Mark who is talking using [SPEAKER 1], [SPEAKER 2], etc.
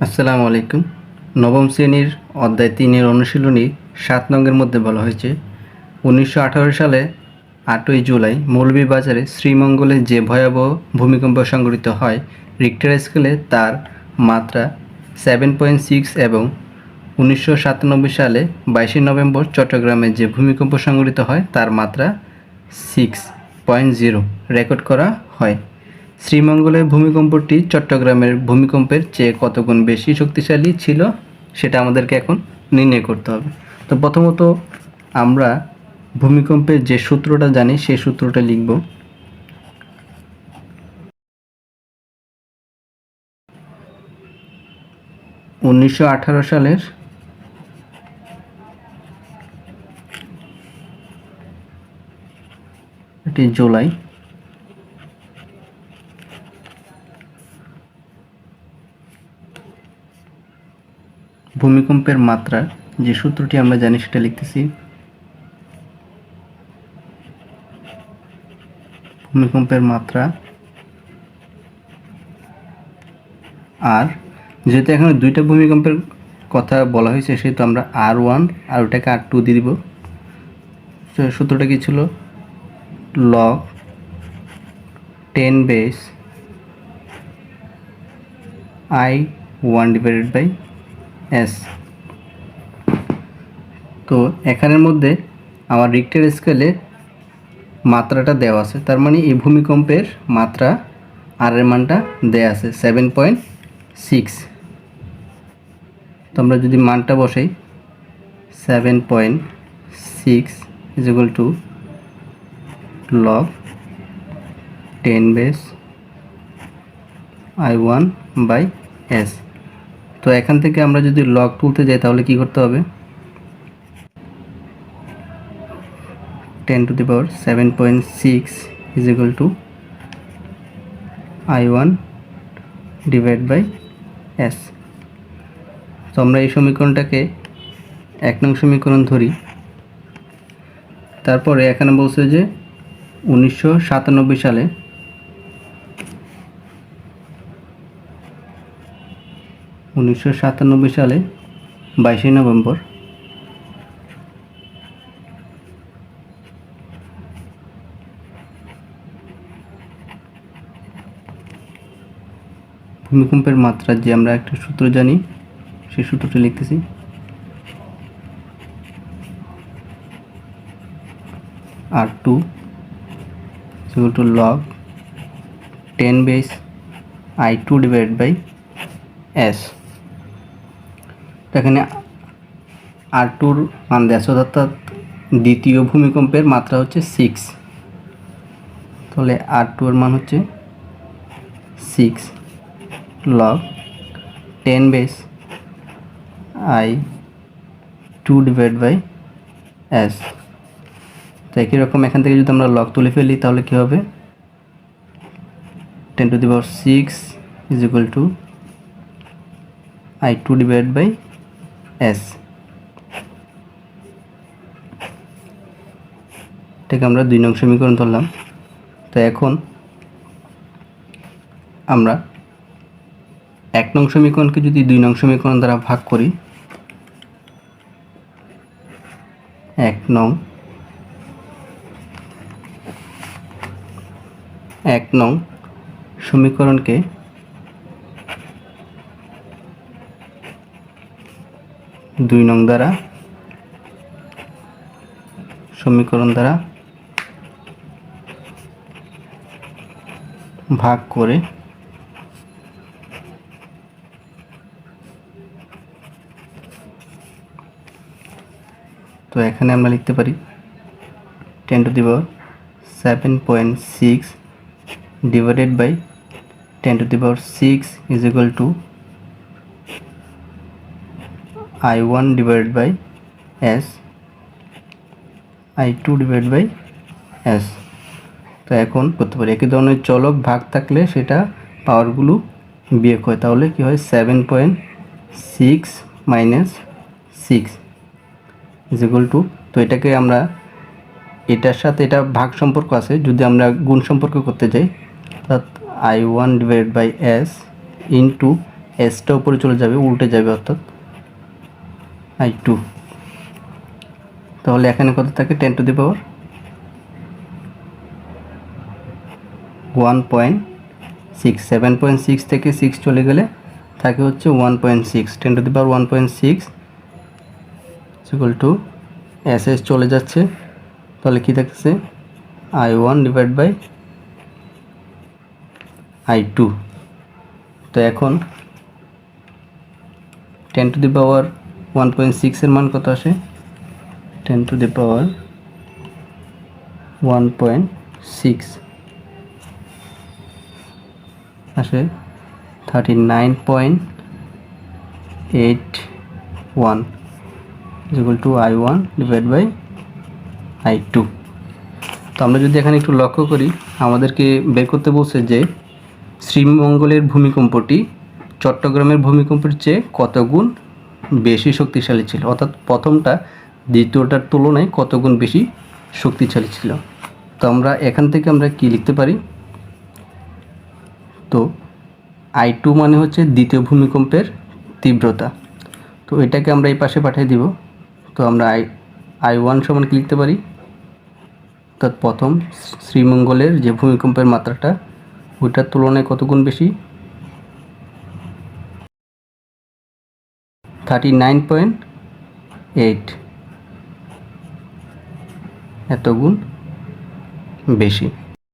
[SPEAKER 1] আসসালামু আলাইকুম। নবম শ্রেণীর অধ্যায় ৩-এর অনুশীলনী ৭ নংয়ের মধ্যে বলা হয়েছে ১৯১৮ সালে ৮ই জুলাই মৌলভীবাজারে শ্রীমঙ্গলে যে ভয়াবহ ভূমিকম্প সংঘটিত হয় রিক্টার স্কেলে তার মাত্রা 7.6 এবং ১৯৯৭ সালে ২২শে নভেম্বর চট্টগ্রামে যে ভূমিকম্প সংঘটিত হয় তার মাত্রা 6.0 রেকর্ড করা হয়। শ্রীমঙ্গলের ভূমিকম্পটি চট্টগ্রামের ভূমিকম্পের চেয়ে কত গুণ বেশি শক্তিশালী ছিল সেটা আমাদেরকে এখন নির্ণয় করতে হবে। তো প্রথমত আমরা ভূমিকম্পের যে সূত্রটা জানি সেই সূত্রটা লিখব। উনিশশো সালের জুলাই ভূমিকম্পের মাত্রা যে সূত্রটি আমরা জানি সেটা লিখতেছি। ভূমিকম্পের মাত্রা আর যেহেতু এখানে দুইটা ভূমিকম্পের কথা বলা হয়েছে সেহেতু আমরা R1 আর ওটাকে R2 দিয়ে দিব। সূত্রটা কি ছিল? log 10 base I1 divided by S। তো এখানের মধ্যে আমার রিক্টার স্কেলে মাত্রাটা দেওয়া আছে, তার মানে এই ভূমিকম্পের মাত্রা আর এর মানটা দেওয়া আছে 7.6। তো আমরা যদি মানটা বসাই 7.6 is equal to log 10 base I1 by S। তো এখান থেকে আমরা যদি লগ তুলতে যাই তাহলে কি করতে হবে? 10 to the power 7.6 is equal to I1 divided by S। তো আমরা এই সমীকরণটাকে ১ নং সমীকরণ ধরি। তারপরে এখানে বলছে যে ১৯৯৭ সালে সালে ২২শে নভেম্বর ভূমিকম্পের মাত্রা যে আমরা একটা সূত্র জানি সেই সূত্রটা লিখতেছি। R2 is equal to log 10 base I2 divided by S। এখানে R2 মান দেওয়া আছে, অর্থাৎ দ্বিতীয় ভূমিকম্পের মাত্রা হচ্ছে 6, তাহলে R2 এর মান হচ্ছে 6 log 10 base I2 divided by S। তো একই রকম এখান থেকে যদি আমরা লগ তুলে ফেলি তাহলে কি হবে? 10 to the power 6 is equal to I2 divided by S। এটাকে আমরা ২ নং সমীকরণ ধরলাম। তো এখন আমরা ১ নং সমীকরণকে যদি ২ নং সমীকরণ দ্বারা ভাগ করি, ১ নং সমীকরণকে ২ নং দ্বারা সমীকরণ দ্বারা ভাগ করে তো এখানে আমরা লিখতে পারি 10 to the power 7.6 divided by 10 to the power 6 is equal to I1 divided by S I2 divided by S। তো এখন করতে পারি একই ধরনের চলক ভাগ থাকলে সেটা পাওয়ারগুলো বিয়োগ হয়, তাহলে কি হয়? 7.6 minus 6 is equal to, তো এটাকে আমরা এটার সাথে এটা ভাগ সম্পর্ক আছে, যদি আমরা গুণ সম্পর্ক করতে যাই অর্থাৎ I1 divided by S into এসটা উপরে চলে যাবে, উল্টে যাবে, অর্থাৎ I2। তাহলে এখানে কত থাকে, 10 টু দি পাওয়ার 1.6, 7.6 থেকে 6 চলে গেলে থাকে হচ্ছে 1.6, 10 to the power 1.6 equal to S চলে যাচ্ছে, তাহলে কি থাকছে I1 ডিভাইড বাই I2। তো এখন 10 টু দি পাওয়ার 1.6 এর মান কত আসে, 10 টু দি পাওয়ার 1.6 আসে 39.81 equal to I1 divide by I2। তো আমরা যদি এখানে একটু লক্ষ্য করি, আমাদেরকে বের করতে বলছে যে শ্রীমঙ্গলের ভূমিকম্পটি চট্টগ্রামের ভূমিকম্পের চেয়ে কত গুণ বেশি শক্তিশালী ছিল, অর্থাৎ প্রথমটা দ্বিতীয়টার তুলনায় কত গুণ বেশি শক্তিশালী ছিল। তো আমরা এখান থেকে আমরা কি লিখতে পারি, তো I2 মানে হচ্ছে দ্বিতীয় ভূমিকম্পের তীব্রতা, তো এটাকে আমরা এই পাশে পাঠিয়ে দিব। তো আমরা I1 সমান কি লিখতে পারি, অর্থাৎ প্রথম শ্রীমঙ্গলের যে ভূমিকম্পের মাত্রাটা ওইটার তুলনায় কত গুণ বেশি, 39.8, এত গুণ বেশি।